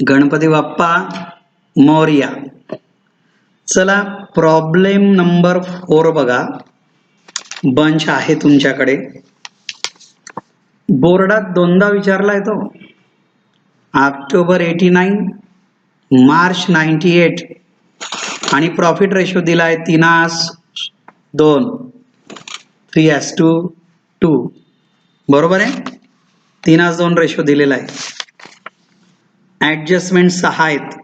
गणपती बाप्पा मोरया. चला problem number 4 बघा. Bunch आहे तुमच्याकडे. बोर्डात दोनदा विचारला येतो. ऑक्टोबर 89, मार्च 98 आणि प्रॉफिट रेशो दिला आहे 3:2, 3:2. बरोबर आहे. 3:2 रेशो दिलेला आहे. ऍडजस्टमेंट 6 आहेत.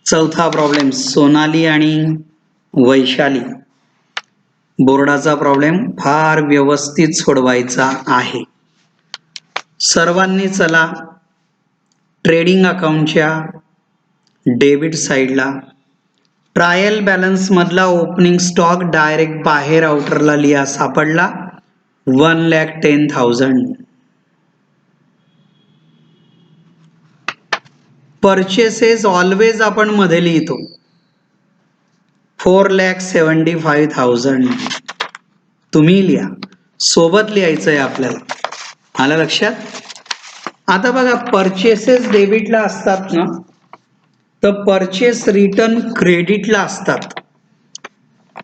चौथा प्रॉब्लेम सोनाली आणि वैशाली. बोर्डाचा प्रॉब्लेम फार व्यवस्थित सोडवायचा आहे. सर्वांनी चला ट्रेडिंग अकाउंटच्या डेबिट साईडला ट्रायल बॅलन्स मधला ओपनिंग स्टॉक डायरेक्ट बाहेर आउटरला लिहा. सापडला 1,10,000. परचेसेस ऑलवेज आपण मध्ये लिहितो 4,75,000. तुम्ही लिहा, सोबत लिहायचं आहे आपल्याला. आलं लक्षात. आता बघा परचेसेस डेबिटला असतात ना, तर परचेस रिटर्न क्रेडिटला असतात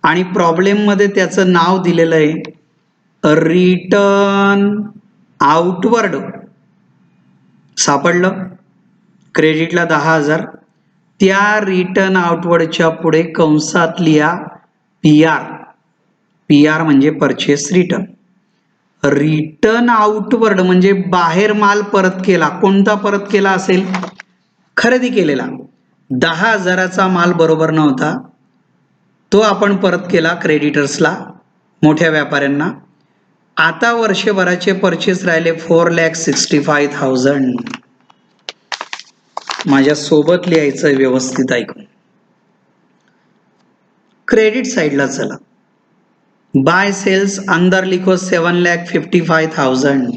आणि प्रॉब्लेम मध्ये त्याचं नाव दिलेलं आहे रिटर्न आउटवर्ड. सापडलं. क्रेडिटला 10,000. त्या रिटर्न आउटवर्डच्या पुढे कंसात लिहा PR. PR म्हणजे परचेस रिटर्न. रिटर्न आउटवर्ड म्हणजे बाहेर माल परत केला. कोणता परत केला असेल? खरेदी केलेला. 10,000चा माल बरोबर नव्हता, तो आपण परत केला क्रेडिटर्सला, मोठ्या व्यापाऱ्यांना. आता वर्षभराचे परचेस राहिले 4,65,000. माझ्या सोबत लिहायचं व्यवस्थित ऐकून. क्रेडिट साईडला चला. बाय सेल्स अंदर लिखो 7,55,000.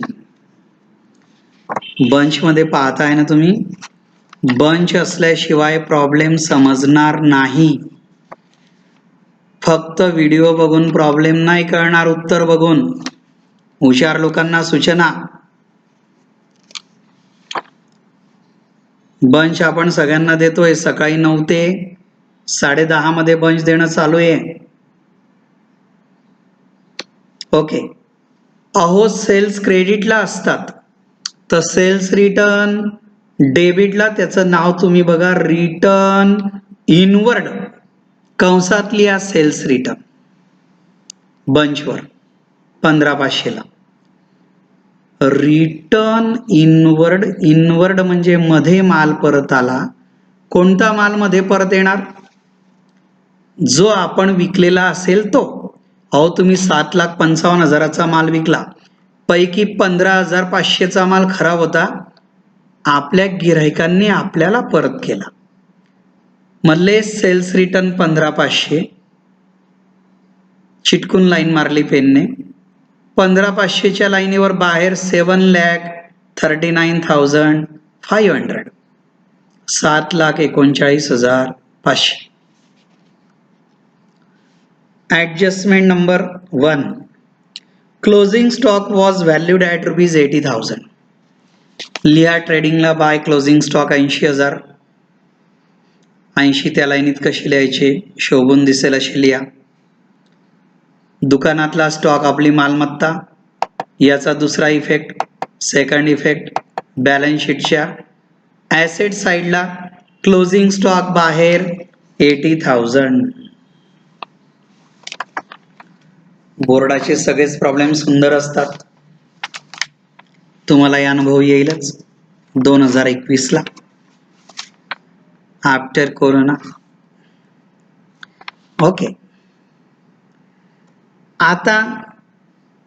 बंच मध्ये पाहताय ना तुम्ही. बंच असल्याशिवाय प्रॉब्लेम समजणार नाही. फक्त व्हिडिओ बघून प्रॉब्लेम नाही कळणार, उत्तर बघून. हुशार लोकांना सूचना. बंच आपण सगळ्यांना देतोय. सकाळी 9 ते 10:30 मध्ये बंच देणं चालू आहे. ओके. अहो सेल्स क्रेडिटला असतात, तर सेल्स रिटर्न डेबिटला त्याचं नाव तुम्ही बघा रिटर्न इनवर्ड. कंसात लिहा सेल्स रिटर्न. बंचवर 15,500ला रिटर्न इनवर्ड. इनवर्ड म्हणजे मध्ये माल परत आला. कोणता माल मध्ये परत येणार? जो आपण विकलेला असेल तो. अहो तुम्ही 7,55,000चा माल विकला, पैकी 15,500चा माल खराब होता, आपल्या गिऱ्हाईकांनी आपल्याला परत केला. मधले सेल्स रिटर्न 15,500. चिटकून लाईन मारली पेनने. 15,500च्या लाईनीवर बाहेर 7,39,500. 7,39,500. Adjustment number 1. Closing stock was valued at ₹80,000. लिहा ट्रेडिंगला बाय क्लोजिंग स्टॉक 80,000. 80 त्या लाईनीत कशी लिहायची? शोभून दिसेल अशी लिहा. दुकानातला स्टॉक आपली मालमत्ता. याचा दुसरा इफेक्ट, सेकंड इफेक्ट बॅलन्स शीटच्या ॲसेट साईडला क्लोजिंग स्टॉक बाहेर 80,000. बोर्डाचे सगळेच प्रॉब्लेम सुंदर असतात. तुम्हाला हे अनुभव येईलच 2021ला आफ्टर कोरोना. ओके. आता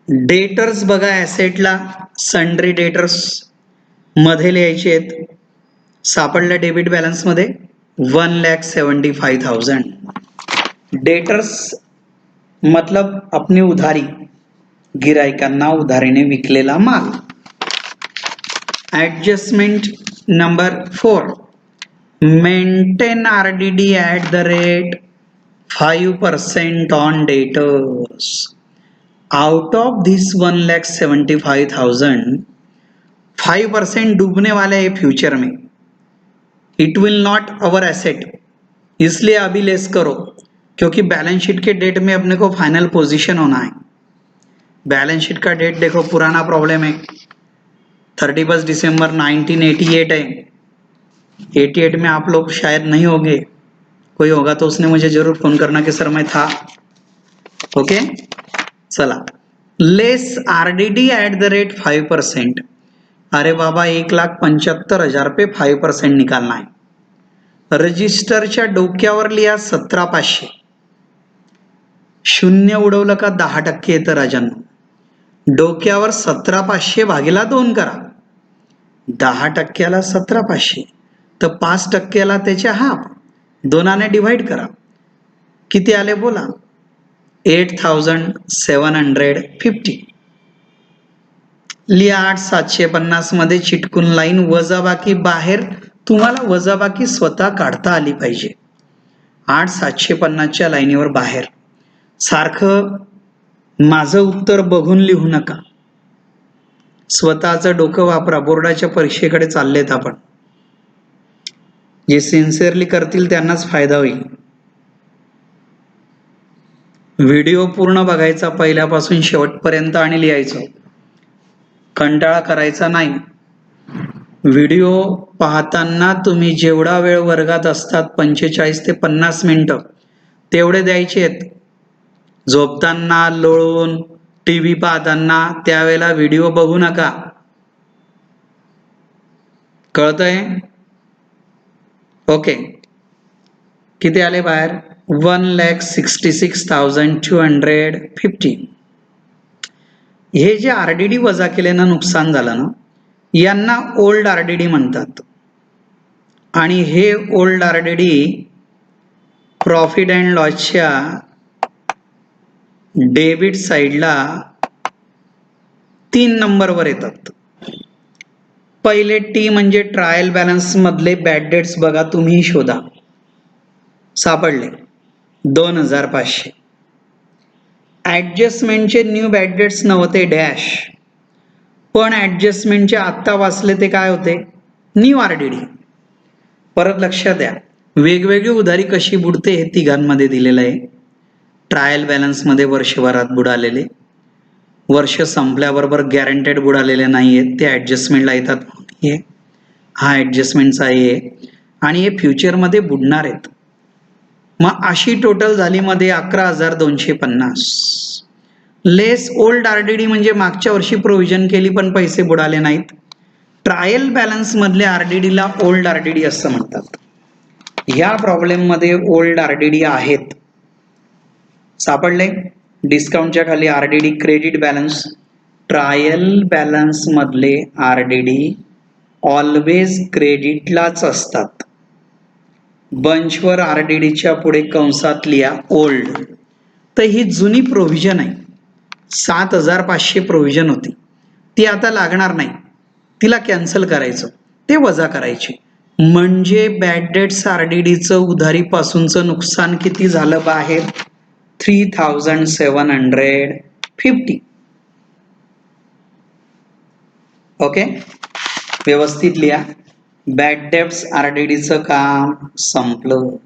डेटर्स बघा. ॲसेटला सन्ड्री डेटर्स मध्ये लिहायचे आहेत. सापडल्या डेबिट बॅलन्स मध्ये 1,75,000. डेटर्स मतलब अपनी उधारी, गिरायकांना उधारीने विकलेला माल. Adjustment number 4. Maintain RDD @ 5% on debtors. Out of this 1,75,000, 5% डूबने वाले हैं फ्यूचर में. It will not our asset, इसलिए अभी लेस करो, क्योंकि बैलेंस शीट के डेट में अपने को फाइनल पोजीशन होना है। बैलेंस शीट का डेट देखो, पुराना प्रॉब्लम है, 31 दिसंबर 1988 है। 88 में आप लोग शायद नहीं होंगे, कोई होगा तो उसने मुझे जरूर फोन करना कि सर मैं था। ओके, चला, लेस RDD @ the rate 5%। अरे बाबा, 1,75,000 पे 5% निकालना आहे। रजिस्टरच्या डोक्यावर लिहा 17,500, शून्य उडवलं का 10% येतं राजांनो। डोक्यावर 17,500 भागीला 2 करा, 10%ला 17,500, तर 5%ला त्याच्या हाफ, 2ने डिवाइड करा, किती आले बोला? 8,750। लिहा 8,750 मध्ये चिटकून लाईन, वजाबाकी बाहेर, तुम्हाला वजाबाकी स्वतः काढता आली पाहिजे। 8,750च्या लाईनीवर बाहेर, सारखं माझं उत्तर बघून लिहू नका, स्वतःचं डोकं वापरा। बोर्डाच्या परीक्षेकडे चाललेत आपण, जे सिन्सिअरली करतील त्यांनाच फायदा होईल। व्हिडिओ पूर्ण बघायचा पहिल्यापासून शेवटपर्यंत आणि लिहायचं, कंटाळा करायचा नाही। व्हिडिओ पाहताना तुम्ही जेवढा वेळ वर्गात असतात 45 ते 50 मिनिटं तेवढे द्यायचे आहेत। झोपताना, लोळून, टीव्ही पाहताना त्यावेळेला व्हिडिओ बघू नका, कळतंय? ओके, किती आले बाहेर? 1,66,250। हे जे RDD वजा केल्यानं नुकसान झालं ना, यांना ओल्ड RDD म्हणतात, आणि हे ओल्ड RDD प्रॉफिट अँड लॉसच्या डेबिट साईडला 3 नंबरवर येतात। पहिले T म्हणजे ट्रायल बॅलन्स मधले बॅड डेट्स बघा, तुम्ही शोधा, सापडले 2,500। ऍडजस्टमेंटचे न्यू बॅड डेट्स नव्हते डॅश, पण ऍडजस्टमेंटचे आत्ता वाचले ते काय होते? New RDD। परत लक्षात द्या, वेगवेगळी उधारी कशी बुडते हे तिघांमध्ये दिलेलं आहे। ट्रायल बॅलन्स मध्ये वर्षभरात बुडालेले, वर्ष संपल्याबरोबर गॅरंटेड बुडालेले नाहीयेत, ते ऍडजस्टमेंटला येतात। हा ऍडजस्टमेंटचा आहे, आणि हे फ्युचरमध्ये बुडणार आहेत। मग अशी टोटल झाली मध्ये 11,250। लेस ओल्ड RDD म्हणजे मागच्या वर्षी प्रोव्हिजन केली पण पैसे बुडाले नाहीत। ट्रायल बॅलन्स मधले RDD ला ओल्ड RDD असं म्हणतात। ह्या प्रॉब्लेम मध्ये ओल्ड RDD आहेत, सापडले? डिस्काउंटच्या खाली RDD credit balance, trial balance मधले RDD ऑलवेज क्रेडिटलाच असतात। बंचवर RDDच्या पुढे कंसात लिहा ओल्ड, तर ही जुनी प्रोव्हिजन आहे, 7,500 प्रोव्हिजन होती, ती आता लागणार नाही, तिला कॅन्सल करायचं, ते वजा करायचे, म्हणजे बॅड डेट्स RDDचं उधारीपासूनचं नुकसान किती झालं बाहेर? 3,750। ओके, व्यवस्थित लिहा, बॅड डेट्स RDDचं काम संपलं।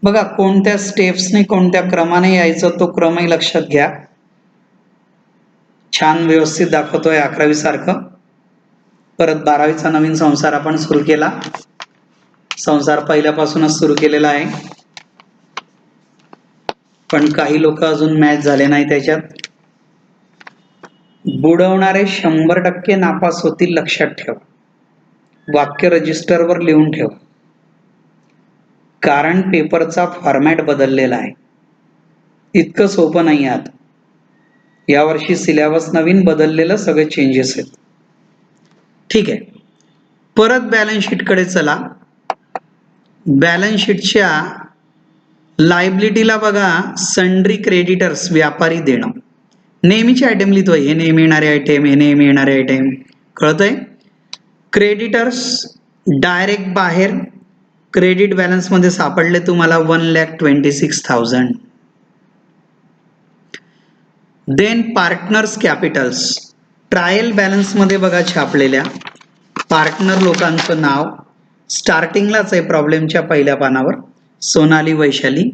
बघा, कोणत्या स्टेप्सने कोणत्या क्रमाने यायचं तो क्रमही लक्षात घ्या। छान व्यवस्थित दाखवतोय 11वी सारखं। परत 12वीचा नवीन संसार आपण सुरू केला, संसार पहिल्यापासूनच सुरू केलेला आहे, पण काही लोक अजून मॅच झाले नाही त्याच्यात। बुडवणारे 100% नापास होतील, लक्षात ठेवा, वाक्य रजिस्टरवर लिहून ठेवा, कारण पेपरचा फॉर्मॅट बदललेला आहे, इतकं सोपं नाही आता। यावर्षी सिलेबस नवीन बदललेलं, सगळे चेंजेस आहेत। ठीक आहे, परत बॅलन्स शीटकडे चला। बॅलन्स शीटच्या लायबिलिटीला बघा, सन्ड्री क्रेडिटर्स, व्यापारी देणं, नेहमीचे आयटम लिहितोय, हे नेहमी येणारे आयटम, हे नेहमी येणारे आयटम, कळतंय? क्रेडिटर्स डायरेक्ट बाहेर क्रेडिट बॅलन्स मध्ये सापडले तुम्हाला 1,26,000। Then partners capitals, trial balance मध्ये बघा छापलेल्या पार्टनर लोकांचं नाव, स्टार्टिंगलाच आहे प्रॉब्लेमच्या पहिल्या पानावर. सोनाली वैशाली.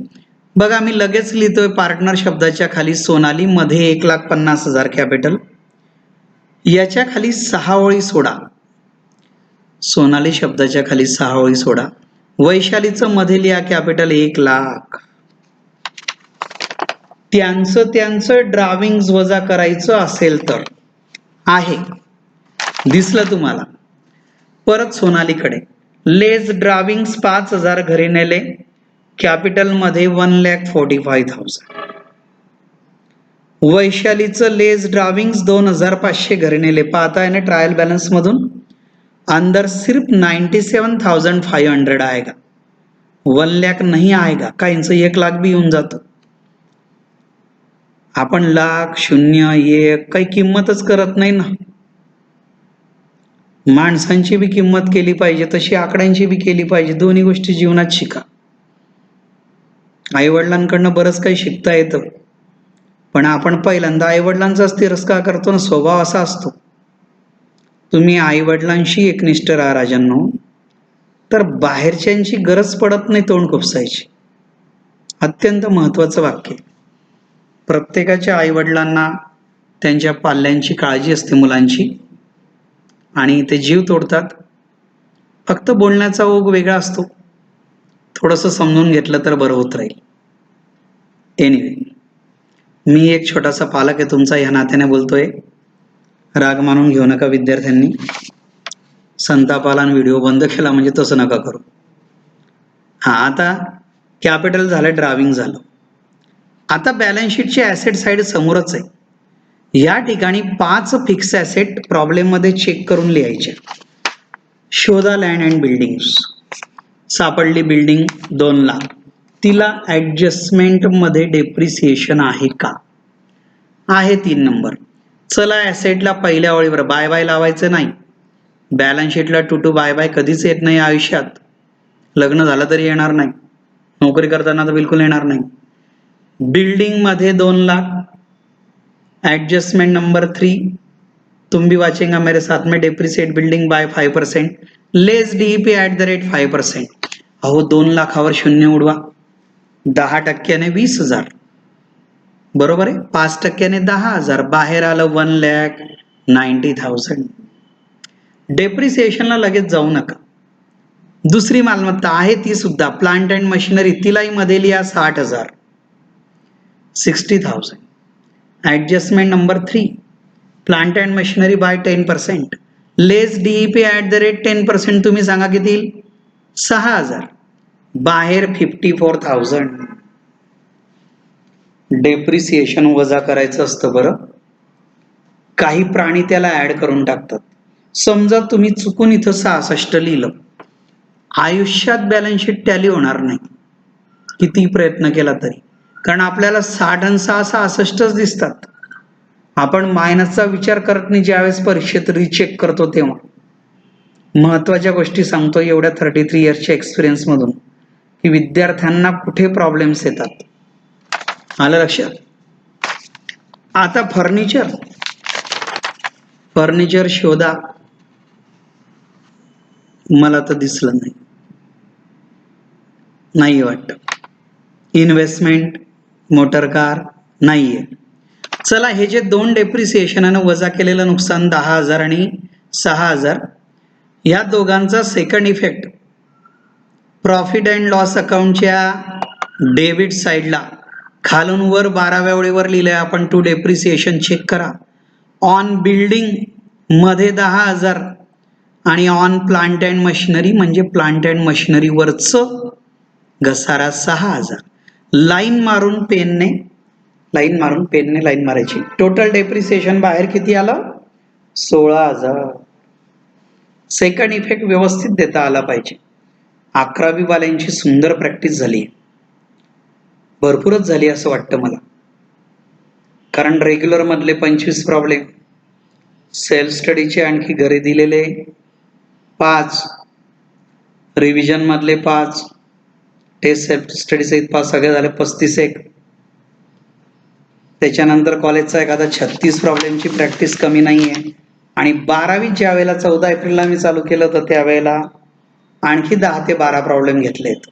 बघा मी लगेच लिहितोय पार्टनर शब्दाच्या खाली सोनाली, मध्ये 1,50,000 कॅपिटल. याच्या खाली 6 ओळी सोडा. सोनाली शब्दाच्या खाली 6 ओळी सोडा. वैशालीचं मध्ये लिहा कॅपिटल 1,00,000. त्यांचं ड्राविंग्स वजा करायचं असेल तर आहे, दिसलं तुम्हाला. परत सोनालीकडे लेस ड्राविंग्स 5,000 घरी नेले, कॅपिटल मध्ये 1,45,000. वैशालीचं लेस ड्राविंग्स 2,500 घरी नेले. पाहता है ना ट्रायल बैलेंस मधून अंदर सिर्फ 97,500 आएगा, 1,00,000 नहीं आएगा. काहींचं 1,00,000 भी येऊन जातं. आपण लाख, शून्य, एक काही किंमतच करत नाही ना. माणसांची बी किंमत केली पाहिजे, तशी आकड्यांची बी केली पाहिजे. दोन्ही गोष्टी जीवनात शिका. आईवडिलांकडनं बरंच काही शिकता येतं, पण आपण पहिल्यांदा आईवडिलांचाच तिरस्कार करतो ना. स्वभाव असा असतो. तुम्ही आईवडिलांशी एकनिष्ठ राहा राजांनो, तर बाहेरच्यांची गरज पडत नाही तोंड खुपसायची. अत्यंत महत्वाचं वाक्य. प्रत्येकाच्या आईवडिलांना त्यांच्या पाल्यांची काळजी असते, मुलांची, आणि ते जीव तोडतात. फक्त बोलण्याचा ओघ वेगळा असतो. थोडंसं समजून घेतलं तर बरं होत राहील. एनिवे, मी एक छोटासा पालक आहे तुमचा, ह्या नात्याने बोलतोय. राग मानून घेऊ नका विद्यार्थ्यांनी. संतापाला आणि व्हिडिओ बंद केला म्हणजे तसं नका करू. आता कॅपिटल झालं, ड्राविंग झालं. आता बॅलन्स शीटची ॲसेट साईड समोरच आहे. या ठिकाणी 5 फिक्स ॲसेट प्रॉब्लेम मध्ये चेक करून लिहायचे. शोधा लँड अँड बिल्डिंग्स. सापडली बिल्डिंग 2,00,000. तिला ऍडजस्टमेंट मध्ये डेप्रिसिएशन आहे का? आहे 3 नंबर. चला ॲसेटला पहिल्या ओळीवर बाय बाय लावायचं नाही. बॅलन्स शीटला टू बाय बाय कधीच येत नाही आयुष्यात. लग्न झालं तरी येणार नाही, नोकरी करताना तर बिलकुल येणार नाही. बिल्डिंग मध्ये 2,00,000. एडजस्टमेंट नंबर 3, तुम भी वाचेंगे मेरे साथ में. डेप्रिसिएट बिल्डिंग बाय 5%, लेस डीईपी @ 5%. अहो 2,00,000वर शून्य उडवा. 10% 20,000, बरोबर आहे. 5% 10,000, बाहेर आलं 1,90,000. डेप्रिसिएशनला लगेच जाऊ नका. दुसरी मालमत्ता आहे ती सुद्धा प्लांट अँड मशिनरी. तिलाही मध्ये लिहा 60,000, 60,000. Adjustment number 3, plant and machinery by 10%, less DEP @ 10%. तुम्ही सांगा किती? 6,000, बाहेर 54,000. डेप्रिसिएशन वजा करायचं असतं बरं. काही प्राणी त्याला ऍड करून टाकतात. समजा तुम्ही चुकून इथं 66 लिहिलं, आयुष्यात बॅलन्स शीट टॅली होणार नाही किती प्रयत्न केला तरी, कारण आपल्याला 60 आणि 6 66च दिसतात. आपण मायनसचा विचार करत नाही ज्यावेळेस परीक्षेत रिचेक करतो तेव्हा. महत्वाच्या गोष्टी सांगतो एवढ्या 33 इयर्सच्या एक्सपिरियन्स मधून, की विद्यार्थ्यांना कुठे प्रॉब्लेम्स येतात. आलं लक्षात? आता फर्निचर शोधा. मला तर दिसलं नाही वाटतं. इन्व्हेस्टमेंट, मोटर कार नाहीये. चला, हे जे 2 डेप्रिसिएशनने वजा केलेलं नुकसान 10,000 आणि 6,000, या दोघांचा second effect profit and loss अकाउंटच्या डेबिट साईडला खालून वर 12व्या ओळीवर लिहिलंय आपण. टू डेप्रिसिएशन चेक करा. ऑन बिल्डिंग मध्ये 10,000 आणि ऑन प्लांट अँड मशिनरी म्हणजे प्लांट अँड मशिनरी वरचं घसारा 6,000. लाईन मारून पेनने लाईन मारायची. टोटल डेप्रिसिएशन बाहेर किती आलं? 16,000. सेकंड इफेक्ट व्यवस्थित देता आला पाहिजे. 11वी वाल्यांची सुंदर प्रॅक्टिस झाली, भरपूरच झाली असं वाटतं मला. कारण रेग्युलर मधले 25 प्रॉब्लेम, सेल्फ स्टडीचे आणखी घरी दिलेले 5, रिव्हिजन मधले 5, टेस्ट सेल्फ स्टडी सहित 5, सगळे झाले 35. त्याच्यानंतर कॉलेजचा एखादा 36 प्रॉब्लेमची प्रॅक्टिस कमी नाहीये. आणि 12वी ज्या वेळेला 14 एप्रिलला मी चालू केलं होतं त्यावेळेला आणखी 10 ते 12 प्रॉब्लेम घेतलेत.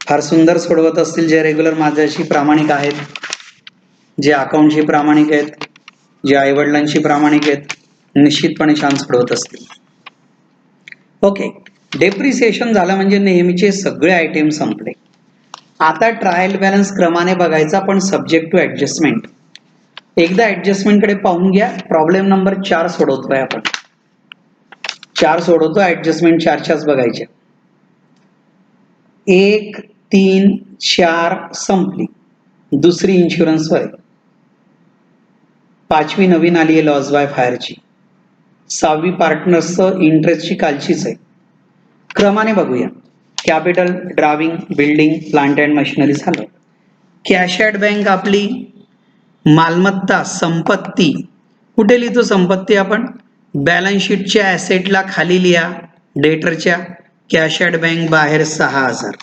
फार सुंदर सोडवत असतील जे रेग्युलर माझ्याशी प्रामाणिक आहेत, जे अकाउंटशी प्रामाणिक आहेत, जे आईवडिलांशी प्रामाणिक आहेत, निश्चितपणे छान सोडवत असतील. ओके, डेप्रिसिएशन झालं म्हणजे नेहमीचे सगळे आयटम संपले. आता ट्रायल बॅलन्स क्रमाने बघायचा, पण सब्जेक्ट टू ऍडजस्टमेंट. एकदा ऍडजस्टमेंट कडे पाहून घ्या. प्रॉब्लेम नंबर 4 सोडवतोय आपण. 4 सोडवतो, ऍडजस्टमेंट 4च्याच बघायच्या. 1, 3, 4 संपली. दुसरी इन्शुरन्सवर आहे. 5वी नवीन आली आहे लॉस बाय फायरची. 6वी पार्टनर्सचं इंटरेस्टची कालचीच आहे. क्रमाने बघूया. Capital, driving, building, plant and machinery झालं. कॅश ॲट बँक आपली मालमत्ता, संपत्ती. कुठे लिहितो संपत्ती आपण? बॅलन्स शीटच्या ॲसेटला खाली लिहा, डेटरच्या. कॅश ॲट बँक बाहेर 6,000,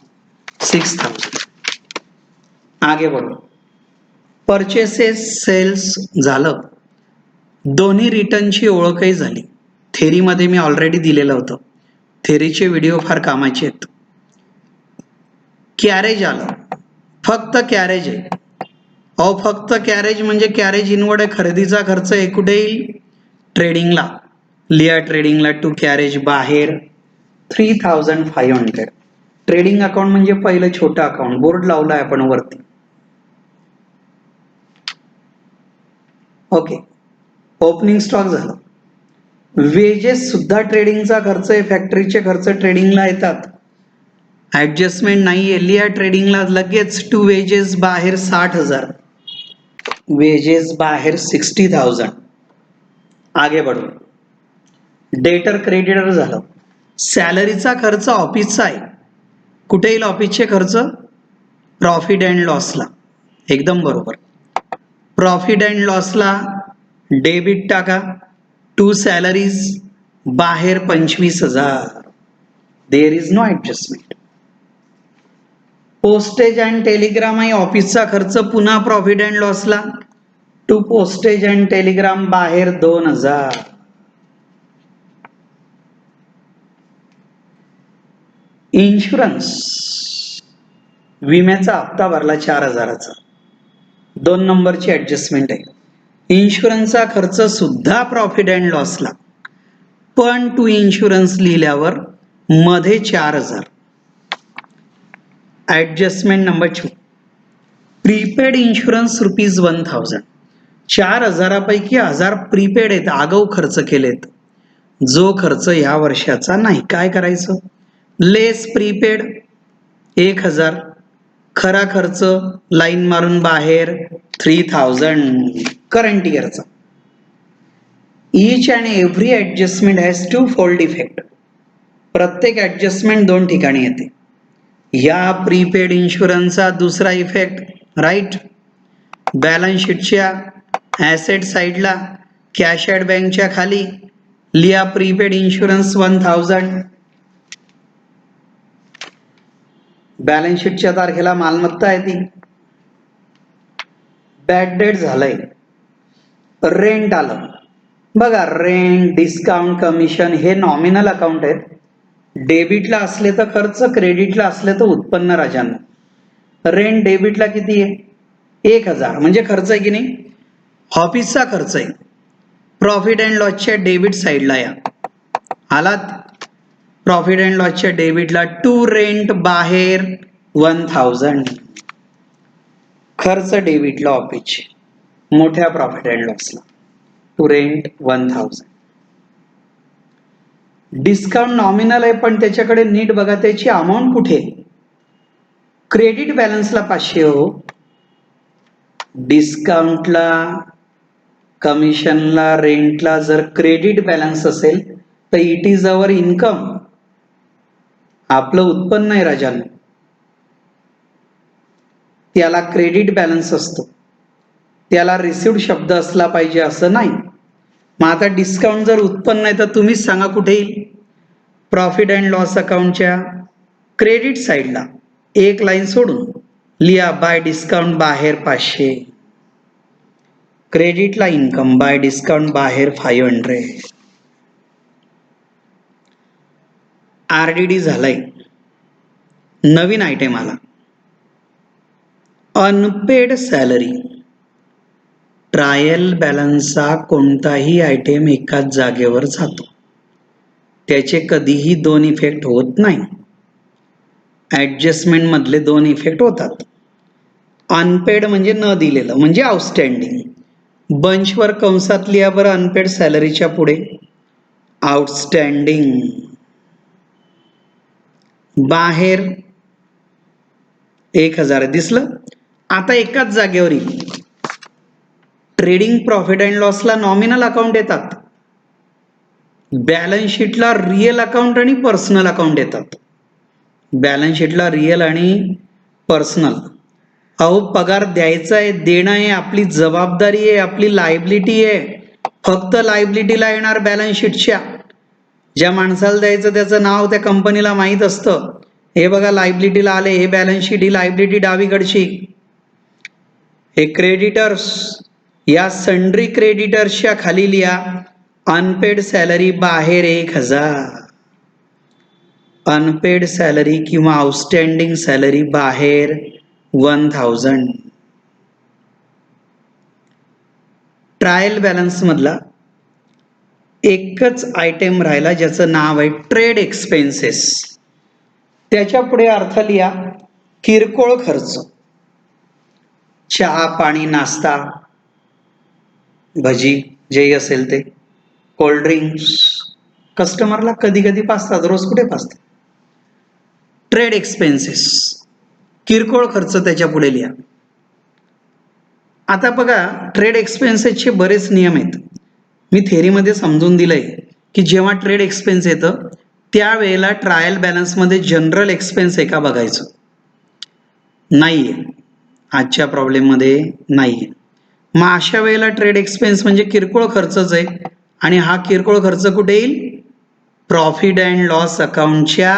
6,000. आगे बढो. परचेसेस, सेल्स झालं. दोन्ही रिटर्नची ओळखही झाली. थेरीमध्ये मी ऑलरेडी दिलेलं होतं. थेरीचे व्हिडिओ फार कामाचे आहेत. कॅरेज आलं. फक्त कॅरेज आहे. अहो फक्त कॅरेज म्हणजे कॅरेज इनवर्ड आहे. खरेदीचा खर्च हे कुठे येईल? ट्रेडिंगला. लिहा ट्रेडिंगला टू कॅरेज बाहेर 3,500. ट्रेडिंग अकाउंट म्हणजे पहिलं छोटं अकाउंट. बोर्ड लावलाय आपण वरती. ओके, ओपनिंग स्टॉक झालं. वेजेस सुद्धा ट्रेडिंगचा खर्च आहे. फॅक्टरीचे खर्च ट्रेडिंगला येतात. ऍडजस्टमेंट नाहीये. लिहा ट्रेडिंगला लगेच टू वेजेस बाहेर 60,000, वेजेस बाहेर 60,000. आगे बढो. डेटर क्रेडिटर झालं. सॅलरीचा खर्च ऑफिसचा आहे. कुठे येईल ऑफिसचे खर्च? प्रॉफिट अँड लॉसला. एकदम बरोबर. प्रॉफिट अँड लॉसला डेबिट टाका. टू सॅलरीज बाहेर 25,000. There is no adjustment. Postage and telegram आहे ऑफिसचा खर्च, पुन्हा प्रॉफिट अँड लॉसला. टू पोस्टेज अँड टेलिग्राम बाहेर 2,000. इन्शुरन्स, विम्याचा हप्ता भरला 4,000चा. 2 नंबरची ऍडजस्टमेंट आहे. इन्शुरन्सचा खर्च सुद्धा प्रॉफिट अँड लॉसला, पण टू इन्शुरन्स लिहिल्यावर मध्ये 4,000. Adjustment number 2. Prepaid insurance ₹1,000. 4,000 पैकी 1,000 प्रीपेड आहेत, आगाऊ खर्च केलेत. जो खर्च ह्या वर्षाचा नाही. काय करायचं? Less prepaid 1,000. खरा खर्च लाईन मारून बाहेर 3,000 करंट इयरचा. Each and every adjustment has two fold effect. प्रत्येक ऍडजस्टमेंट 2 ठिकाणी येते. ह्या प्रीपेड इन्शुरन्सचा दुसरा इफेक्ट, राईट. बॅलन्स शीटच्या ॲसेट साईडला कॅश ॲट बँकच्या खाली लिहा प्रीपेड इन्शुरन्स 1,000. बॅलन्स शीटच्या तारखेला मालमत्ता आहे ती. बॅड डेट झालंय. रेंट आलं. बघा, रेंट, डिस्काउंट, कमिशन हे नॉमिनल अकाउंट आहेत. डेबिटला असले तर खर्च, क्रेडिटला असले तर उत्पन्न. राजांना, रेंट डेबिटला किती आहे? 1,000 म्हणजे खर्च आहे की नाही? ऑफिसचा खर्च आहे. प्रॉफिट अँड लॉसच्या डेबिट साईडला या. आलात? प्रॉफिट अँड लॉसच्या डेबिटला टू रेंट बाहेर 1,000. खर्च डेबिटला ऑफिसचे, मोठ्या प्रॉफिट अँड लॉसला टू रेंट 1,000. डिस्काउंट नॉमिनल आहे, पण त्याच्याकडे नीट बघा त्याची अमाऊंट कुठे? क्रेडिट बॅलन्सला 500 हो. डिस्काउंटला, कमिशनला, रेंटला जर क्रेडिट बॅलन्स असेल तर इट इज अवर इन्कम. आपलं उत्पन्न आहे राजांनो. त्याला क्रेडिट बॅलन्स असतो. त्याला रिसिव्ड शब्द असला पाहिजे असं नाही. मग आता डिस्काउंट जर उत्पन्न आहे तर तुम्हीच सांगा कुठे येईल? प्रॉफिट अँड लॉस अकाउंटच्या क्रेडिट साईडला एक लाईन सोडून लिहा बाय डिस्काउंट बाहेर 500. क्रेडिटला इन्कम, बाय डिस्काउंट बाहेर 500. RDD झालाय, नवीन आयटम आला अनपेड सॅलरी. ट्रायल बॅलन्सचा कोणताही आयटम एकाच जागेवर जातो, त्याचे कधीही दोन इफेक्ट होत नाही. ऍडजस्टमेंट मधले दोन इफेक्ट होतात. अनपेड म्हणजे न दिलेलं म्हणजे आउटस्टँडिंग. बंचवर कंसात लिहा बरं अनपेड सॅलरीच्या पुढे आउटस्टँडिंग. बाहेर 1000 दिसलं. आता एकाच जागेवर येईल. ट्रेडिंग प्रॉफिट अँड लॉसला नॉमिनल अकाउंट येतात, बॅलन्स शीटला रिअल अकाउंट आणि पर्सनल अकाउंट येतात. बॅलन्स शीटला रिअल आणि पर्सनल. अहो पगार द्यायचा आहे, देणं आहे, आपली जबाबदारी आहे, आपली लायबिलिटी आहे. फक्त लायबिलिटीला येणार बॅलन्स शीटच्या. ज्या माणसाला द्यायचं त्याचं नाव त्या कंपनीला माहीत असतं. हे बघा लायबिलिटीला आले, हे बॅलन्स शीट, ही लायबिलिटी डावीकडची. हे क्रेडिटर्स, या सन्ड्री क्रेडिटर्सच्या खाली लिहा अनपेड सॅलरी बाहेर 1000. अनपेड सॅलरी किंवा आउटस्टँडिंग सॅलरी बाहेर 1000. ट्रायल बॅलन्स मधला एकच आयटम राहिला ज्याचं नाव आहे ट्रेड एक्सपेन्सेस. त्याच्या पुढे अर्थ लिहा किरकोळ खर्च. चहा पाणी नाश्ता भजी जे असेल ते, कोल्ड ड्रिंक्स कस्टमरला कधी कधी पाजतात, रोज कुठे पाजतात. ट्रेड एक्सपेन्सेस किरकोळ खर्च त्याच्या पुढे लिहा. आता बघा ट्रेड एक्सपेन्सेसचे बरेच नियम आहेत. मी थेरीमध्ये समजून दिलंय की जेव्हा ट्रेड एक्सपेन्स येतं त्यावेळेला ट्रायल बॅलन्समध्ये जनरल एक्सपेन्स आहे का बघायचं. नाहीये, आजच्या प्रॉब्लेममध्ये नाहीये. मग अशा वेळेला ट्रेड एक्सपेन्स म्हणजे किरकोळ खर्चच आहे आणि हा किरकोळ खर्च कुठे येईल, प्रॉफिट अँड लॉस अकाउंटच्या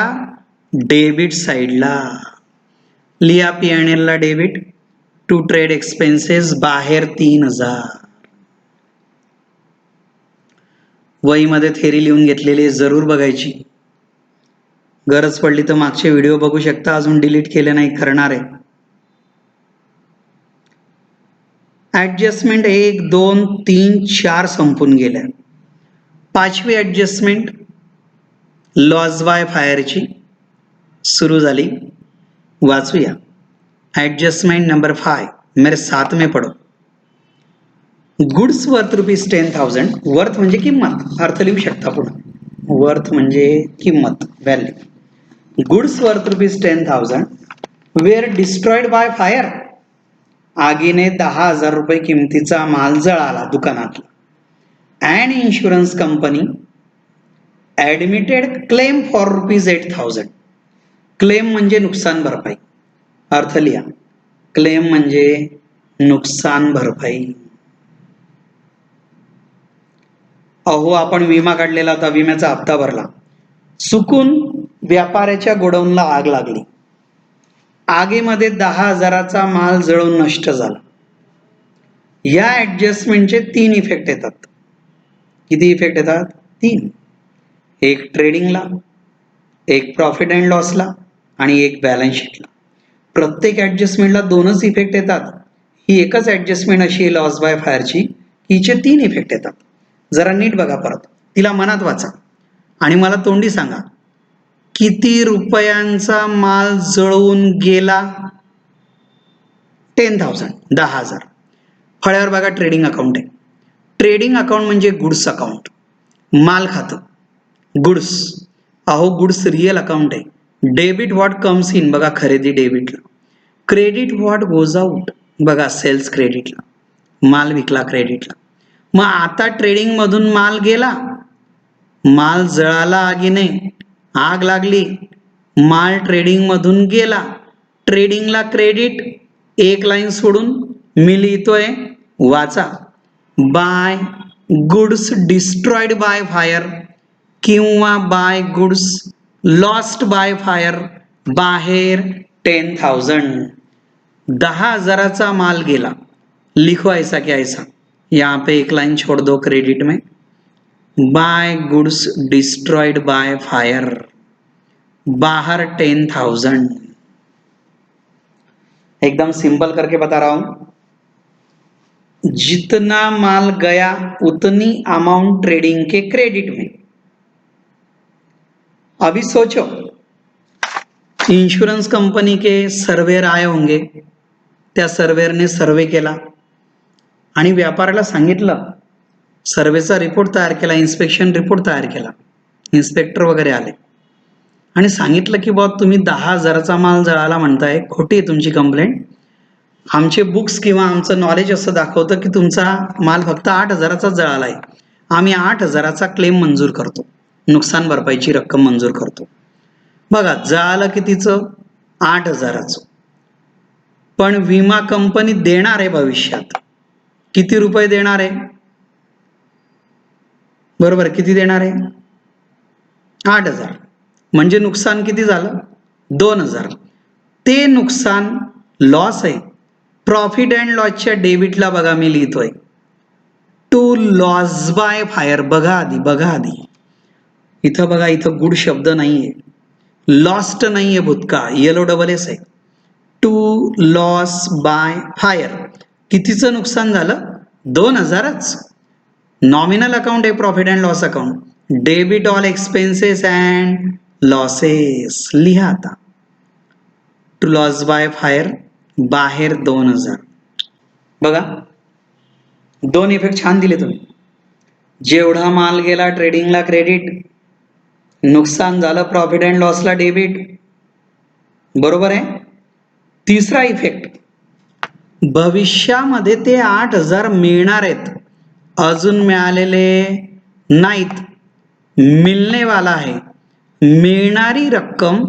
डेबिट साईडला. लिहा P&L ला डेबिट टू ट्रेड एक्सपेन्सेस बाहेर 3000. वहीमध्ये थेरी लिहून घेतलेली जरूर बघायची, गरज पडली तर मागचे व्हिडिओ बघू शकता, अजून डिलीट केले नाही, करणार आहे. ऍडजस्टमेंट 1, 2, 3, 4 संपून गेल्या. 5वी ऍडजस्टमेंट लॉस बाय फायरची सुरू झाली, वाचूया. एडजस्टमेंट नंबर 5, मेरे साथ में पढ़ो. Goods worth ₹10,000. वर्थ म्हणजे किंमत, अर्थ लिहू शकता पुढे. वर्थ म्हणजे किंमत, value. Goods worth ₹10,000 were destroyed by fire. आगीने 10,000 रुपये किमतीचा माल जळाला दुकानातला. And insurance company admitted claim for ₹8,000. Claim म्हणजे नुकसान भरपाई, अर्थ लिहा. क्लेम म्हणजे नुकसान भरपाई. अहो आपण विमा काढलेला होता, विम्याचा हप्ता भरला, चुकून व्यापाऱ्याच्या गोडाऊनला आग लागली, आगीमध्ये 10,000चा माल जळून नष्ट झाला. या ऍडजस्टमेंटचे 3 इफेक्ट येतात. किती इफेक्ट येतात? 3. एक ट्रेडिंगला, एक प्रॉफिट अँड लॉसला आणि एक बॅलन्स शीटला. प्रत्येक ऍडजस्टमेंटला 2च इफेक्ट येतात. ही एकच ऍडजस्टमेंट अशी लॉस बाय फायरची, हिचे 3 इफेक्ट येतात. जरा नीट बघा परत, तिला मनात वाचा आणि मला तोंडी सांगा किती रुपयांचा माल जळून गेला. 10,000, 10,000. फळ्यावर बघा ट्रेडिंग अकाउंट आहे. ट्रेडिंग अकाउंट म्हणजे गुड्स अकाउंट, माल खातं, गुड्स. अहो गुड्स रिअल अकाउंट आहे. डेबिट व्हॉट कम्स इन बघा खरेदी डेबिटला, क्रेडिट व्हॉट गोज आउट बघा सेल्स क्रेडिटला, माल विकला क्रेडिटला. मग आता ट्रेडिंग मधून माल गेला, माल जळाला आगीने, आग लागली, माल ट्रेडिंग मधून गेला, ट्रेडिंगला क्रेडिट. एक लाईन सोडून मी लिहितोय, वाचा. By goods destroyed by fire किंवा by goods lost by fire बाहेर 10,000. 10,000चा माल गेला, लिखो ऐसा क्या ऐसा, यहाँ पे एक लाइन छोड़ दो क्रेडिट में, by goods destroyed by fire. बाहर 10,000। एकदम सिंपल करके बता रहा हूं, जितना माल गया उतनी अमाउंट ट्रेडिंग के क्रेडिट में। अभी सोचो, इंश्योरेंस कंपनी के सर्वेयर आए होंगे, त्या सर्वेयरने सर्वे केला आणि व्यापाऱ्याला सांगितलं, सर्वेचा रिपोर्ट तयार केला, इन्स्पेक्शन रिपोर्ट तयार केला, इन्स्पेक्टर वगैरे आले आणि सांगितलं की बाबा तुम्ही 10,000चा माल जळाला म्हणताय, खोटी आहे तुमची कंप्लेंट, आमचे बुक्स किंवा आमचं नॉलेज असं दाखवतं की तुमचा माल फक्त 8,000चा जळाला आहे, आम्ही 8,000चा क्लेम मंजूर करतो, नुकसान भरपाईची रक्कम मंजूर करतो. बघा, जळालं कितीचं? 8,000चं. पण विमा कंपनी देणार आहे भविष्यात किती रुपये देणार आहे? बरोबर, किती देणार आहे? 8,000. म्हणजे नुकसान किती झालं? 2,000. ते नुकसान लॉस आहे. प्रॉफिट अँड लॉसच्या डेबिटला बघा मी लिहितोय टू लॉस बाय फायर. बघा आधी इथं बघा, इथं गुड शब्द नाहीये, लॉस्ट नाहीये, भूतकाळ LOSS आहे. To loss by fire. कितीचं नुकसान झालं? 2,000च. नॉमिनल अकाउंट आहे profit and loss account. Debit all expenses and losses. लिहा आता, टू लॉस बाय फायर, बाहेर 2,000. बघा, दोन इफेक्ट छान दिले तुम्ही. जेवढा माल गेला ट्रेडिंगला क्रेडिट, नुकसान झालं प्रॉफिट अँड लॉसला डेबिट. बरोबर आहे. तिसरा इफेक्ट, भविष्यामध्ये ते 8,000 मिळणार आहेत, अजून मिळालेले नाहीत, मिळणे वाला आहे. मिळणारी रक्कम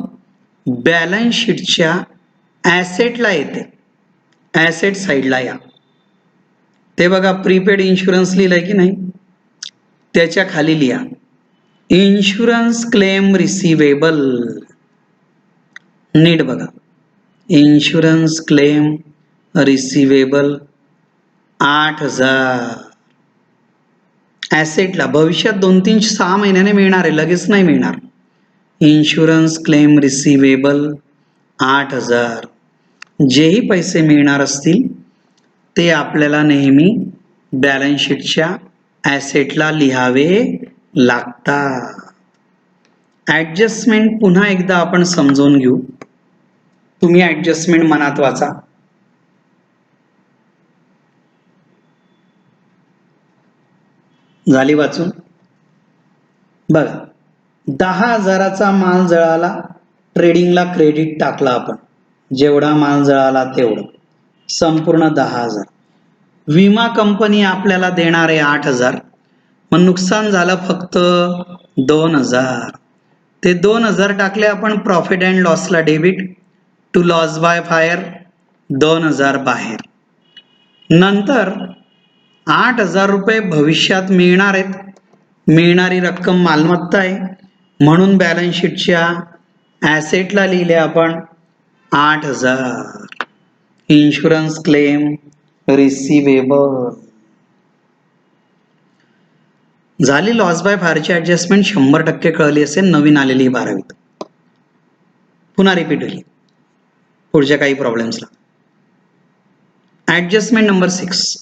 बॅलन्स शीटच्या ॲसेटला येते. ॲसेट साईडला या, ते बघा प्रीपेड इन्शुरन्स लिहिलंय की नाही, त्याच्या खाली लिहा इन्शुरन्स क्लेम रिसिवेबल. नीट बघा, इन्शुरन्स क्लेम रिसिवेबल 8,000 ॲसेटला. भविष्यात 2-3-6 महिन्याने मिळणार आहे, लगेच नाही मिळणार. Insurance claim receivable 8,000. जेही पैसे मिळणार असतील ते आपल्याला नेहमी बॅलन्स शीटच्या ॲसेटला लिहावे लागतात. ॲडजस्टमेंट पुन्हा एकदा आपण समजून घेऊ. तुम्ही ॲडजस्टमेंट मनात वाचा. झाली वाचून? बघा, 10,000चा माल जळाला, ट्रेडिंगला क्रेडिट टाकला आपण, जेवढा माल जळाला तेवढं, संपूर्ण 10,000. विमा कंपनी आपल्याला देणार आहे 8,000, मग नुकसान झालं फक्त 2,000. ते 2,000 टाकले आपण प्रॉफिट अँड लॉसला debit, to loss by fire 2,000 बाहेर. नंतर 8,000 रुपये भविष्यात मिळणार आहेत, मिळणारी रक्कम मालमत्ता आहे, म्हणून बॅलन्स शीटच्या ॲसेटला लिहिले आपण 8,000. Insurance claim receivable. झाली लॉस बाय फायरची ॲडजस्टमेंट. 100% कळली असेल नवीन आलेली 12वीत. पुन्हा रिपीट होईल पुढच्या काही प्रॉब्लेम्सला. Adjustment number 6.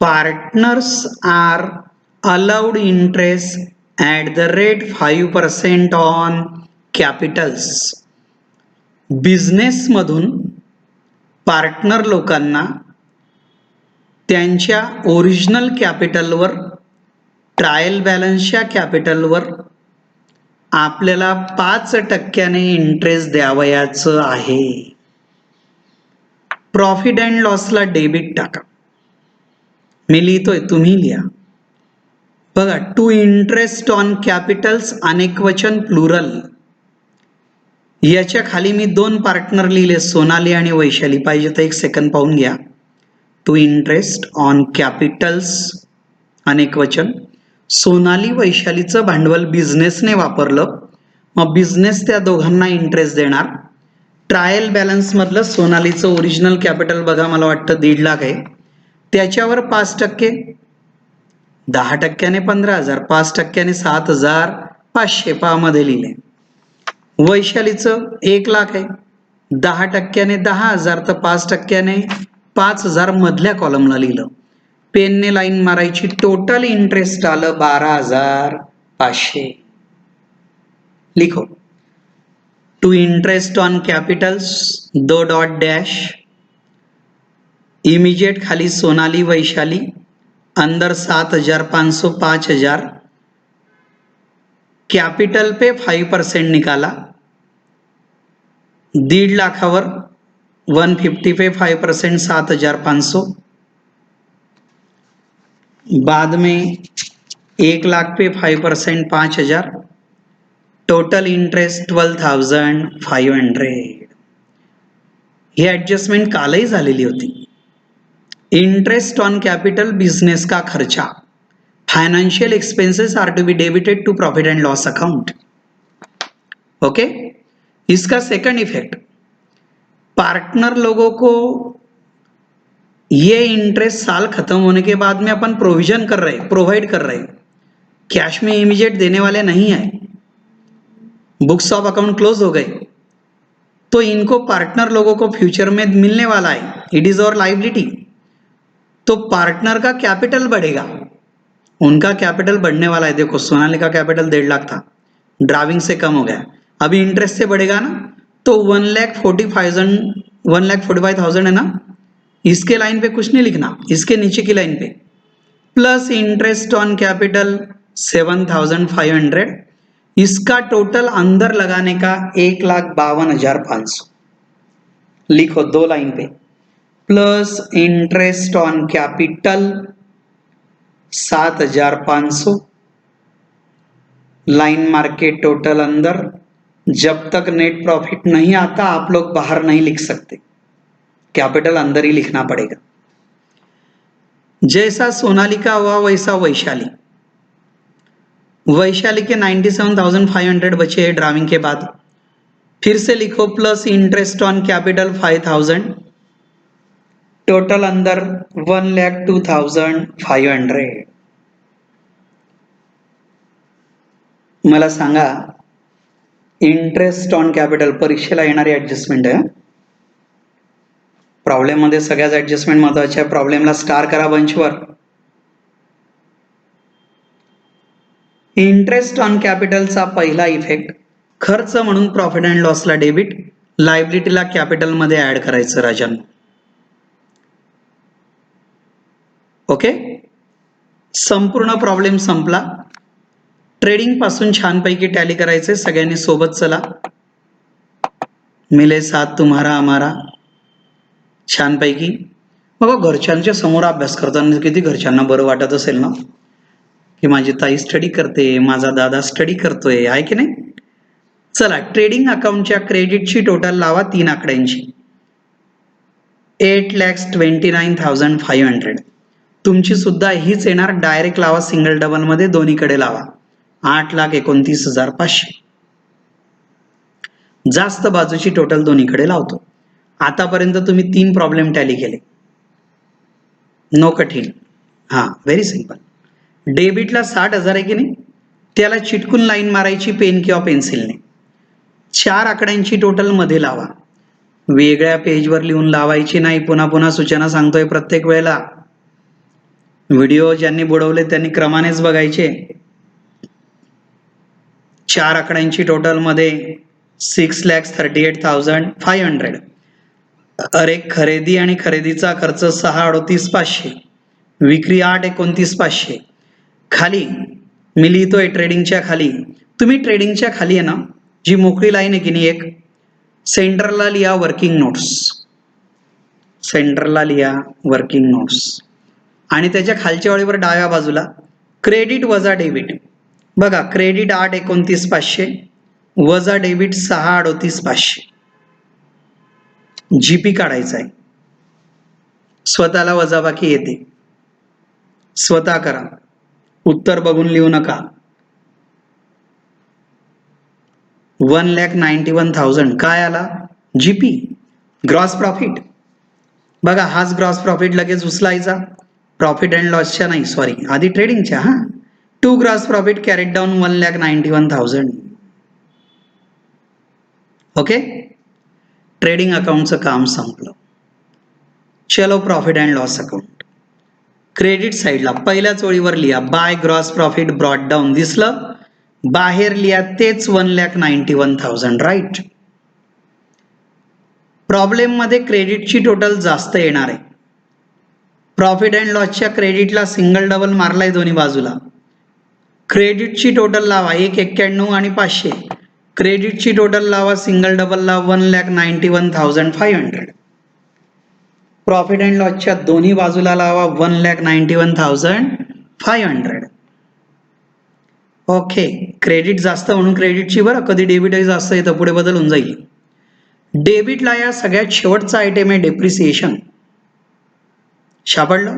Partners are allowed interest at the rate 5% on capitals. Business मधून पार्टनर लोकांना त्यांच्या ओरिजिनल कॅपिटलवर, ट्रायल बॅलन्सच्या कॅपिटलवर आपल्याला 5% इंटरेस्ट द्यावयाचं आहे. प्रॉफिट अँड लॉसला डेबिट टाका. मी लिहितोय, तुम्ही लिहा. बघा, टू इंटरेस्ट ऑन कॅपिटल्स अनेकवचन प्लुरल. याच्या खाली मी 2 पार्टनर लिहिले, सोनाली आणि वैशाली. पाहिजे तर 1 सेकंद पाहून घ्या. टू इंटरेस्ट ऑन कॅपिटल्स अनेकवचन. सोनाली वैशालीचं भांडवल बिझनेसने वापरलं, मग बिझनेस त्या दोघांना इंटरेस्ट देणार. ट्रायल बॅलन्स मधलं सोनालीचं ओरिजिनल कॅपिटल बघा, मला वाटतं 1.5 लाख आहे, त्याच्यावर 5%, 10%ने 15,000, 5%ने 7,500 मध्ये लिहिले. वैशालीचं 1,00,000 आहे, 10% 10,000 तर 5% 5,000 मधल्या कॉलमला लिहिलं. पेनने लाईन मारायची, टोटल इंटरेस्ट आलं 12,500. लिखो. To interest on capitals 2 dot dash, immediate खाली सोनाली वैशाली, अंदर 7,500 5,000, कॅपिटल पे 5% निकाला, 1.5 लाखावर 150 पे 5% 7,500, बाद में 1,00,000 पे 5% 5,000, टोटल इंटरेस्ट 12,500. ही ऍडजस्टमेंट कालही झालेली होती. इंटरेस्ट ऑन कैपिटल बिजनेस का खर्चा, financial expenses are to be debited to profit and loss account. Okay. इसका सेकंड इफेक्ट, पार्टनर लोगों को ये इंटरेस्ट साल खत्म होने के बाद में अपन प्रोविजन कर रहे, प्रोवाइड कर रहे, कैश में इमीडिएट देने वाले नहीं है, बुक्स ऑफ अकाउंट क्लोज हो गए, तो इनको पार्टनर लोगों को फ्यूचर में मिलने वाला है, इट इज और लाइबिलिटी. तो पार्टनर का कैपिटल बढ़ेगा, उनका कैपिटल बढ़ने वाला है. देखो सोनाली का कैपिटल 1.5 लाख था, ड्राइविंग से कम हो गया, अभी इंटरेस्ट से बढ़ेगा ना, तो 1,45,000 है ना, इसके लाइन पे कुछ नहीं लिखना, इसके नीचे की line pay plus interest on capital 7,500, इसका टोटल अंदर लगाने का 1,52,500. लिखो 2 line pay, plus interest on capital 7,500, line market total अंदर. जब तक नेट प्रॉफिट नहीं आता आप लोग बाहर नहीं लिख सकते, कैपिटल अंदर ही लिखना पड़ेगा. जैसा सोनाली का हुआ वैसा वैशाली. वैशाली के 97,500 बचे हैं ड्राइविंग के बाद. फिर से लिखो plus interest on capital 5,000, total अंदर 1,02,500. मला सांगा, इंटरेस्ट ऑन कॅपिटल परीक्षेला येणारी ऍडजस्टमेंट आहे. प्रॉब्लेम मध्ये सगळ्याच ऍडजस्टमेंट महत्वाच्या. प्रॉब्लेमला स्टार करा बंचवर. इंटरेस्ट ऑन कॅपिटलचा पहिला इफेक्ट, खर्च म्हणून प्रॉफिट अँड लॉसला डेबिट, लायबिलिटीला कॅपिटल मध्ये ऍड करायचं राजन. ओके. संपूर्ण प्रॉब्लेम संपला. ट्रेडिंग पासून छानपैकी टॅली करायचे. सगळ्यांनी सोबत चला. मिले साथ तुम्हारा हमारा. छानपैकी. बघा घरच्यांच्या समोर अभ्यास करताना किती घरच्यांना बरं वाटत असेल ना, की माझी ताई स्टडी करते, माझा दादा स्टडी करतोय, आहे की नाही. चला, ट्रेडिंग अकाउंटच्या क्रेडिटची टोटल लावा 3 आकड्यांची. 8,29,500. तुमची सुद्धा हीच येणार. डायरेक्ट लावा, सिंगल डबल मध्ये दोन्हीकडे लावा. 8,29,500. जास्त बाजूची टोटल दोन्हीकडे लावतो. आतापर्यंत तुम्ही 3 प्रॉब्लेम टॅली केले. नो कठीण. हा, व्हेरी सिंपल. डेबिटला 60,000 आहे की नाही, त्याला चिटकून लाईन मारायची पेन किंवा पेन्सिलने. 4 आकड्यांची टोटल मध्ये लावा. वेगळ्या पेजवर लिहून लावायची नाही. पुन्हा पुन्हा सूचना सांगतोय प्रत्येक वेळेला. व्हिडिओ ज्यांनी बुडवले त्यांनी क्रमानेच बघायचे. 4 आकड्यांची टोटल मध्ये 6,38,500. अरे खरेदी आणि खरेदीचा खर्च 6,38,500, विक्री 8,29,500. खाली मी लिहितोय ट्रेडिंगच्या खाली. तुम्ही ट्रेडिंगच्या खाली आहे ना, जी मोकळी लाईन आहे की नाही, एक सेंटरला लिहा वर्किंग नोट्स. सेंटरला लिहा वर्किंग नोट्स. आणि त्याच्या खालच्या ओळीवर डाव्या बाजूला क्रेडिट वजा डेबिट. बघा क्रेडिट 8,29,500 वजा डेबिट 6,38,500. जीपी काढायचा आहे. स्वतःला वजाबाकी येते, स्वतः करा. उत्तर बघून लिहू नका. 1,91,000 काय आला? GP, gross profit. बघा हाच ग्रॉस प्रॉफिट लगेच उचलायचा. प्रॉफिट अँड लॉसच्या नाही, सॉरी, आधी ट्रेडिंगच्या. हा, to gross profit carried down 1,91,000. Okay, ट्रेडिंग अकाउंटचं काम संपलं. चलो profit and loss account. Credit साईडला पहिल्याच ओळीवर लिहा by gross profit brought down, दिसलं? बाहेर लिहा तेच 1,91,000, राईट. प्रॉब्लेम मध्ये क्रेडिटची टोटल जास्त येणार आहे. प्रॉफिट अँड लॉसच्या क्रेडिटला सिंगल डबल मारलाय दोन्ही बाजूला. क्रेडिटची टोटल लावा 191 आणि 500. क्रेडिटची टोटल लावा सिंगल डबलला 1,91,500. प्रॉफिट अँड लॉसच्या दोन्ही बाजूला लावा 1,91,500. ओके, क्रेडिट जास्त म्हणून क्रेडिटची बरं, कधी डेबिटही जास्त येतं, पुढे बदल होऊन जाईल. डेबिटला या सगळ्यात शेवटचा आयटम आहे डेप्रिसिएशन. सापडलं?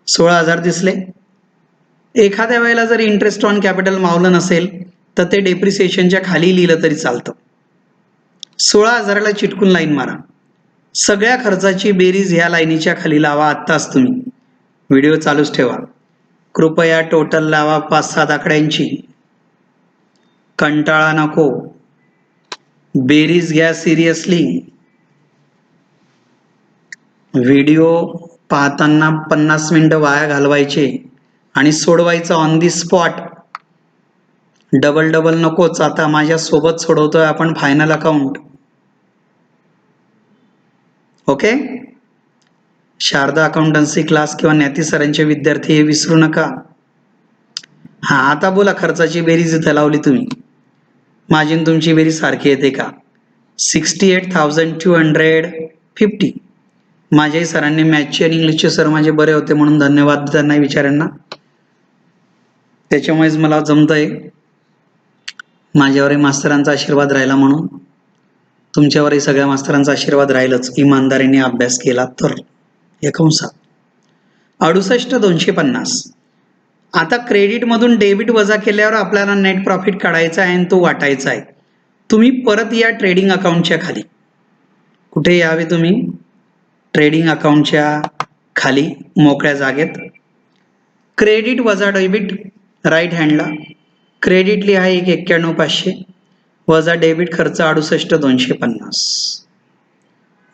16,000 दिसले. एखाद्या वेळेला जर इंटरेस्ट ऑन कॅपिटल मावलं नसेल तर ते डेप्रिसिएशनच्या खाली लिहिलं तरी चालतं. 16,000ला चिटकून लाईन मारा. सगळ्या खर्चाची बेरीज ह्या लाईनीच्या खाली लावा आत्ताच तुम्ही. व्हिडिओ चालूच ठेवा. कृपया टोटल लावा 5-7 आकड्यांची. कंटाळा नको, बेरीज घ्या सिरियसली. व्हिडिओ पाहताना 50 मिनिटं वाया घालवायचे आणि सोडवायचं ऑन दी स्पॉट. डबल नकोच. आता माझ्या सोबत सोडवतोय आपण final account. Okay, Sharda accountancy class किंवा ज्ञाती सरांचे विद्यार्थी हे विसरू नका. हा, आता बोला, खर्चाची बेरीज इथं लावली तुम्ही, माझी तुमची बेरीज सारखी येते का? 68,250. माझ्याही सरांनी मॅथ्सचे आणि इंग्लिशचे सर माझे बरे होते म्हणून धन्यवाद त्यांना विचारांना. त्याच्यामुळेच मला जमतंय. माझ्यावरही मास्तरांचा आशीर्वाद राहिला म्हणून तुमच्यावरही सगळ्या मास्तरांचा आशीर्वाद राहीलच, इमानदारीने अभ्यास केला तर. 68,250. आता क्रेडिट मधून डेबिट वजा केल्यावर आपल्याला नेट प्रॉफिट काढायचा आहे आणि तो वाटायचा आहे. तुम्ही परत या ट्रेडिंग अकाउंटच्या खाली. कुठे यावे तुम्ही? ट्रेडिंग अकाउंटच्या खाली मोकळ्या जागेत. क्रेडिट वजा डेबिट राईट हँडला. क्रेडिट लिहा 191,500 वजा डेबिट खर्च 68,250.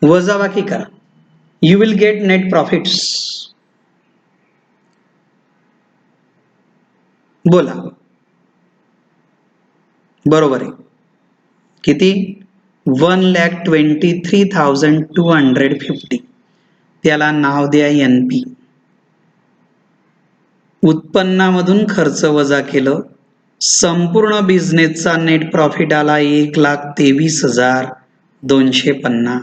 वजा बाकी करा. You will get net profits. बोला, बरोबर आहे. किती? 1,23,250. त्याला नाव द्या NP. उत्पन्नामधून खर्च वजा केलं, संपूर्ण बिझनेसचा नेट प्रॉफिट आला 1,23,250.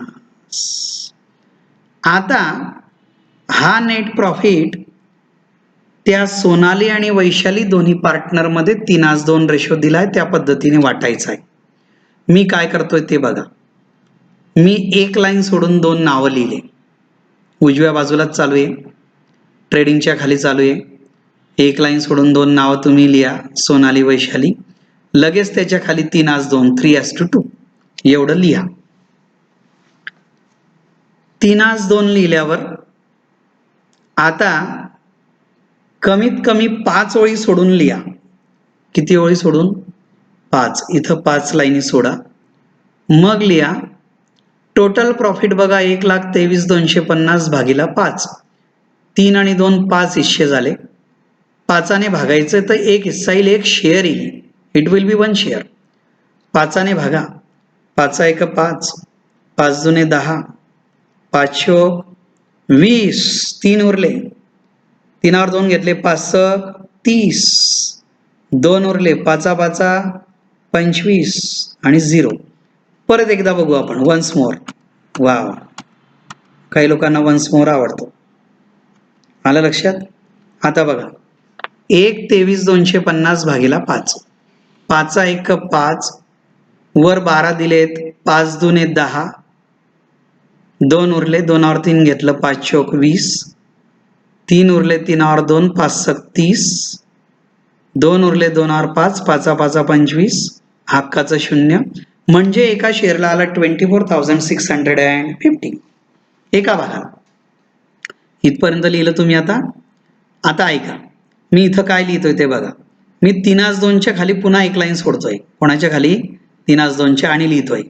आता हा नेट प्रॉफिट त्या सोनाली आणि वैशाली दोन्ही पार्टनरमध्ये 3:2 रेशो दिलाय, त्या पद्धतीने वाटायचा आहे. मी काय करतोय ते बघा. मी एक लाईन सोडून 2 नावं लिहिले. उजव्या बाजूलाच चालू आहे, ट्रेडिंगच्या खाली चालू आहे. एक लाईन सोडून 2 नावं तुम्ही लिहा, सोनाली वैशाली. लगेच त्याच्या खाली 3:2 3:2 एवढं लिहा. 3:2 लिहिल्यावर आता कमीत कमी 5 ओळी सोडून लिहा. किती ओळी सोडून? 5. इथं 5 लाईनी सोडा. मग लिहा टोटल प्रॉफिट बघा 1,23,250 भागीला 5. 3 आणि 2 5 हिस्से झाले. 5ने भागायचं तर एक हिस्सा येईल, एक शेअर येईल. It will be 1 share. 5ने भागा. 5 5, 5 दुने 10, 5 20, 3 उरले. 3वर 2 घेतले, 5 30, 2 उरले, 5 5 25 आणि 0. परत एकदा बघू आपण, वन्स मोर. वाव, काही लोकांना वन्स मोर आवडतो. आलं लक्षात? आता बघा 1,23,250 भागीला 5. 5 1 5, वर 12 दिलेत, 5 दुने 10, 2 उरले, 2वर 3 घेतलं, 5 चोक 20, 3 उरले, 3वर 2, 5 30, 2 उरले, 2वर 5, 5 5 25, हक्काचं 0. म्हणजे एका शेअरला आला 24,650 एका भागाला. इथपर्यंत लिहिलं तुम्ही. आता ऐका, मी इथं काय लिहितोय ते बघा. मी 3:2च्या खाली पुन्हा एक लाईन सोडतोय. कोणाच्या खाली? 3/2 आणि लिहितोय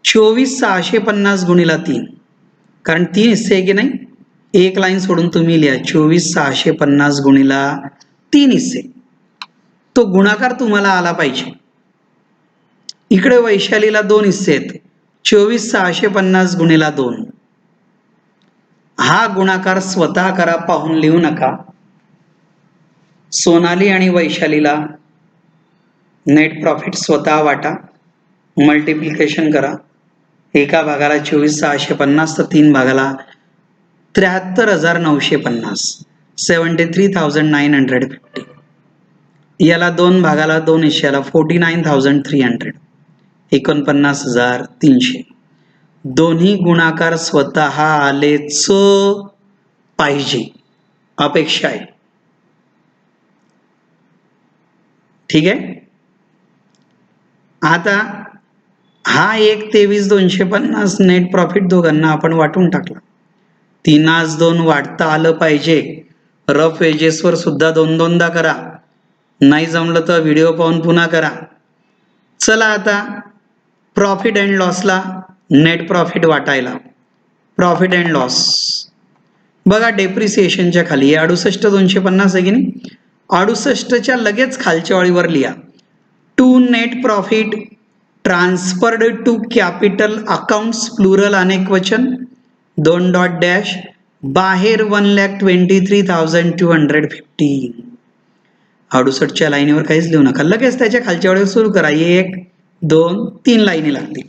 24,650 गुणिला 3, कारण 3 हिस्से आहे की नाही, एक लाईन सोडून तुम्ही लिहा 24,650 गुणिला 3 हिस्से. तो गुणाकार तुम्हाला आला पाहिजे. इकडे वैशालीला 2 हिस्से आहेत, 24,650 गुणिला 2. हा गुणाकार स्वतः करा, पाहून लिहू नका. सोनाली आणि वैशालीला नेट प्रॉफिट स्वतः वाटा, मल्टिप्लिकेशन करा. एका भागाला 24,650 तर 3 भागाला 73,950, 73,950. याला 2 भागाला 2 हिश्श्याला 49,300, 49,300. दोन्ही गुणाकार स्वतः आलेच पाहिजे, अपेक्षा आहे. ठीक आहे. आता हा एक 23,250 नेट प्रॉफिट दोघांना आपण वाटून टाकला. 3/2 वाटता आलं पाहिजे. रफ वेजेसवर सुद्धा 2-2दा करा, नाही जमलं तर व्हिडिओ पाहून पुन्हा करा. चला आता प्रॉफिट अँड लॉसला नेट प्रॉफिट वाटायला. प्रॉफिट अँड लॉस बघा, डेप्रिसिएशनच्या खाली 68,250 आहे की नाही, 68च्या लगेच खालच्या ओळीवर लिहा to net profit transferred to capital accounts plural अनेक वचन 2 डॉट डॅश बाहेर 1,23,250. 68च्या लाईनीवर काहीच लिहू नका, लगेच त्याच्या खालच्या ओळीवर सुरू करा. 1, 2, 3 लाईनी लागतील.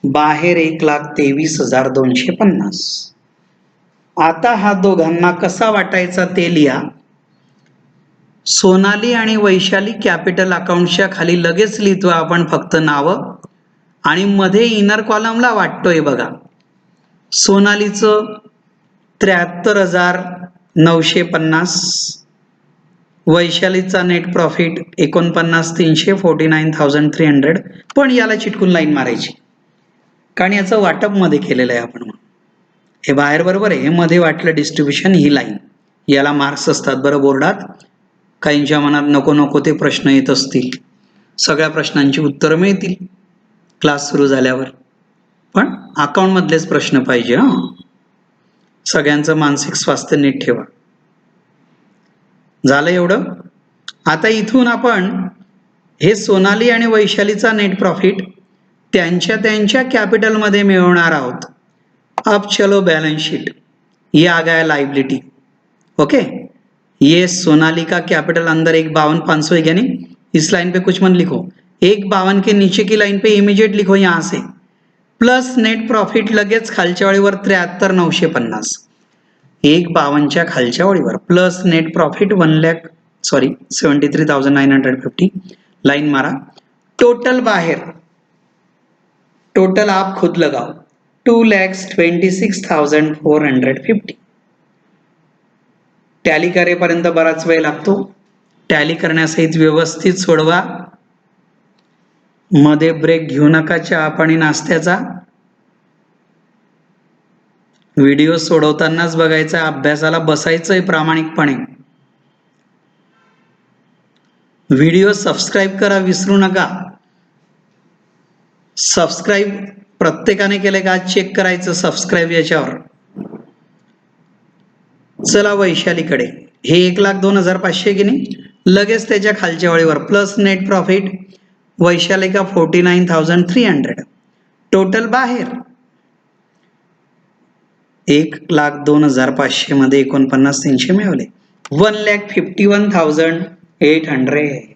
बाहेर 1,23,250. आता हा दोघांना कसा वाटायचा ते लिहा. सोनाली आणि वैशाली कॅपिटल अकाउंटच्या खाली लगेच लिहितो आपण फक्त नावं, आणि मध्ये इनर कॉलमला वाटतोय बघा. सोनालीचं 73,950, वैशालीचा नेट प्रॉफिट 49,300, 49,300. पण याला चिटकून लाईन मारायची, कारण याचं वाटप मध्ये केलेलं आहे आपण. हे बाहेर बरोबर आहे, हे मध्ये वाटलं डिस्ट्रीब्युशन, ही लाईन. याला मार्क्स असतात बरं बोर्डात. काहींच्या मनात नको नको ते प्रश्न येत असतील, सगळ्या प्रश्नांची उत्तरं मिळतील क्लास सुरू झाल्यावर, पण अकाउंट मधलेच प्रश्न पाहिजे. सगळ्यांचं मानसिक स्वास्थ्य नीट ठेवा. झालं एवढं. आता इथून आपण हे सोनाली आणि वैशालीचा नेट प्रॉफिट त्यांच्या कॅपिटलमध्ये मिळवणार आहोत. अब चलो बैलेंस शीट, ये आ गया लाइबिलिटी. ओके, ये सोनाली का कैपिटल अंदर 1,52,500 है क्या नहीं, इस लाइन पे कुछ मत लिखो. 1,52 के नीचे की लाइन पे इमीडिएट लिखो यहां से, प्लस नेट प्रॉफिट लगेच खालच्या ओळीवर 73,950. 1,52च्या खालच्या ओळीवर प्लस नेट प्रॉफिट 73,950. लाइन मारा. टोटल बाहेर, टोटल आप खुद लगाओ, 2,26,450. टॅली करेपर्यंत बराच वेळ लागतो. टॅली करण्यासहित व्यवस्थित सोडवा, मध्ये ब्रेक घेऊ नका चहा पाणी नाश्त्याचा. व्हिडिओ सोडवतानाच बघायचा, अभ्यासाला बसायचंय प्रामाणिकपणे. व्हिडिओ सबस्क्राईब करा विसरू नका. सबस्क्राईब प्रत्येकाने केले का चेक करायचं सबस्क्राईब याच्यावर. चला वैशालीकडे, हे 1,02,500 की नाही, लगेच त्याच्या खालच्या ओळीवर प्लस नेट प्रॉफिट वैशाली का 49,300. टोटल बाहेर 1,02,500 मध्ये 49,300 मिळवले, 1,51,800.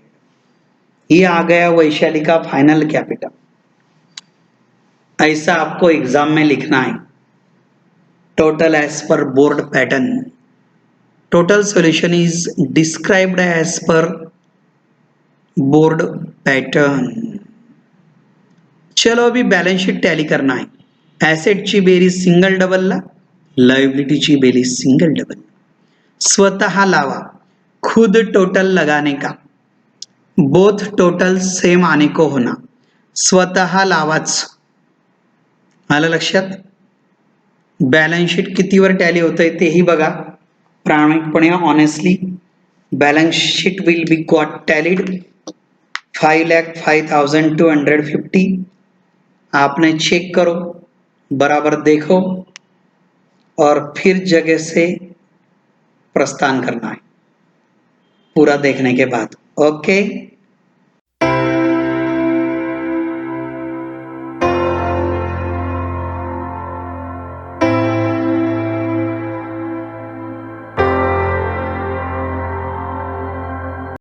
ये आ गया वैशाली का फाइनल कैपिटल. ऐसा आपको एग्जाम में लिखना है. Total as per board pattern. Total solution is described as per board pattern. चलो अभी बैलेंस शीट टॅली करना है. ॲसेटची बेरीज सिंगल डबलला, लायबिलिटीची बेरीज सिंगल डबल. स्वतः लावा, खुद टोटल लगाने का, बोथ टोटल सेम आने को होना. स्वतः लावाच. आलं लक्षात. बॅलन्स शीट कितीवर टॅली होतंय तेही बघा प्रामाणिकपणे. Honestly balance sheet will be got tallied 5,05,250 आपने चेक करो, बराबर देखो और फिर जगह से प्रस्थान करना है पूरा देखने के बाद। ओके।